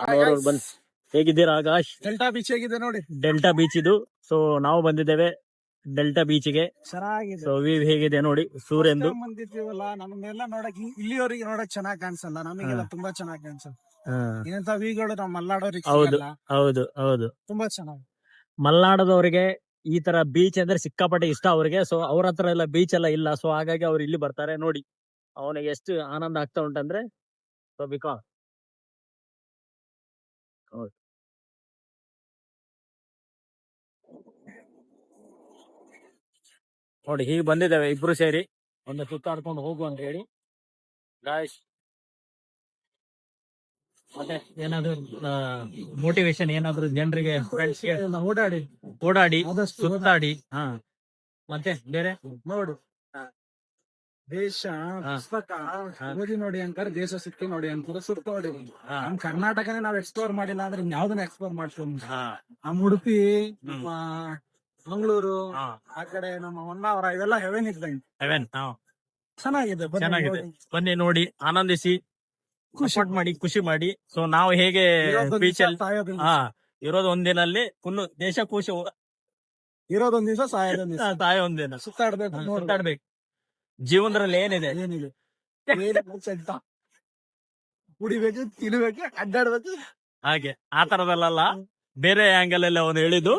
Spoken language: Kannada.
ಅವ್ರವ್ರು ಬಂದ್ ಹೇಗಿದ್ದೀರಾ ಆಕಾಶ್? ಡೆಲ್ಟಾ ಬೀಚ್ ಹೇಗಿದೆ ನೋಡಿ. ಡೆಲ್ಟಾ ಬೀಚ್ ಇದು. ಸೊ ನಾವು ಬಂದಿದ್ದೇವೆ ಡೆಲ್ಟಾ ಬೀಚ್ಗೆ. ಚೆನ್ನಾಗಿದೆ. ಸೊ ವ್ಯೂ ಹೇಗಿದೆ ನೋಡಿ, ಸೂರ್ಯಂದು. ಬಂದಿದ್ದೀವಲ್ಲ, ನಮ್ಮನ್ನೆಲ್ಲ ನೋಡಕ್ ಇಲ್ಲಿಯವರೆಗೆ ನೋಡಕ್ ಚೆನ್ನಾಗ್ ಕಾಣಿಸಲ್ಲ, ನಮಗೆಲ್ಲ ತುಂಬಾ ಚೆನ್ನಾಗ್ ಕಾಣಿಸುತ್ತೆ. ಇಂಥ ವ್ಯೂಗಳು ನಾವು ಮಲ್ನಾಡೋರಿಗೆ ಹೌದು ಸಿಗಲ್ಲ. ಹೌದು ಹೌದು. ತುಂಬಾ ಚೆನ್ನಾಗಿ. ಮಲ್ನಾಡದವರಿಗೆ ಈ ತರ ಬೀಚ್ ಅಂದ್ರೆ ಸಿಕ್ಕಾಪಟ್ಟೆ ಇಷ್ಟ ಅವ್ರಿಗೆ. ಸೊ ಅವ್ರ ಹತ್ರ ಎಲ್ಲ ಬೀಚ್ ಎಲ್ಲ ಇಲ್ಲ. ಸೊ ಹಾಗಾಗಿ ಅವ್ರು ಇಲ್ಲಿ ಬರ್ತಾರೆ. ನೋಡಿ ಅವನಿಗೆ ಎಷ್ಟು ಆನಂದ ಆಗ್ತಾ ಉಂಟಂದ್ರೆ. ಸೊ ಬಿಕಾಸ್ ನೋಡಿ ಹೀಗೆ ಬಂದಿದ್ದೇವೆ ಇಬ್ರು ಸೇರಿ ಒಂದು ಸುತ್ತಾಡ್ಕೊಂಡು ಹೋಗು ಅಂತ ಹೇಳಿ ಗಾಯ್ಸ್. ಮತ್ತೆ ಏನಾದ್ರು ಮೋಟಿವೇಶನ್ ಏನಾದ್ರು ಜನರಿಗೆ ಫ್ರೆಂಡ್ಸ್ಗೆ ಓಡಾಡಿ ಓಡಾಡಿ ಆದಷ್ಟು ಸುತ್ತಾಡಿ. ಹಾ ಮತ್ತೆ ಬೇರೆ ನೋಡು. ದೇಶ ಪುಸ್ತಕ ಓದಿ ನೋಡಿ ಅಂತಾರೆ, ದೇಶ ಸುತ್ತಿ ನೋಡಿ ಅಂತಾರೆ, ಸುತ್ತ ನೋಡಿ. ನಮ್ ಕರ್ನಾಟಕನೇ ನಾವ್ ಎಕ್ಸ್ಪ್ಲೋರ್ ಮಾಡಿಲ್ಲ ಅಂದ್ರೆ ಯಾವ್ದನ್ನ ಎಕ್ಸ್ಪ್ಲೋರ್ ಮಾಡ್ತೀವಿ. ನಮ್ಮ ಉಡುಪಿ, ನಮ್ಮ ಮಂಗಳೂರು, ಆ ಕಡೆ ನಮ್ಮ ಹೊನ್ನಾವರ, ಇವೆಲ್ಲ ಹೆವೆನ್ ಇದ್ದಂಗೆ. ಹೆವೆನ್ ಚೆನ್ನಾಗಿದೆ. ಚೆನ್ನಾಗಿದೆ. ಬನ್ನಿ ನೋಡಿ, ಆನಂದಿಸಿ, ಖುಷಿ ಮಾಡಿ, ಖುಷಿ ಮಾಡಿ. ಸೊ ನಾವು ಹೇಗೆ ಬೀಚ್ ಅಲ್ಲಿ ಇರೋದು ಒಂದಿನಲ್ಲಿ ಫುಲ್ ದೇಶ ಖುಷಿ, ಇರೋದೊಂದ್ ದಿವಸ ಸಾಯೋದೊಂದ್ ದಿವಸ, ತಾಯ ಒಂದಿನ ಸುತ್ತಾಡ್ಬೇಕು, ಸುತ್ತಾಡ್ಬೇಕು. ಜೀವನದಲ್ಲಿ ಏನಿದೆ ಕುಡಿಬೇಕು, ತಿನ್ಬೇಕು, ಅಡ್ಡಾಡ್ಬೇಕು. ಹಾಗೆ ಆ ತರದಲ್ಲ, ಬೇರೆ ಆಂಗಲ್ ಎಲ್ಲ ಅವನು ಹೇಳಿದ್ದು.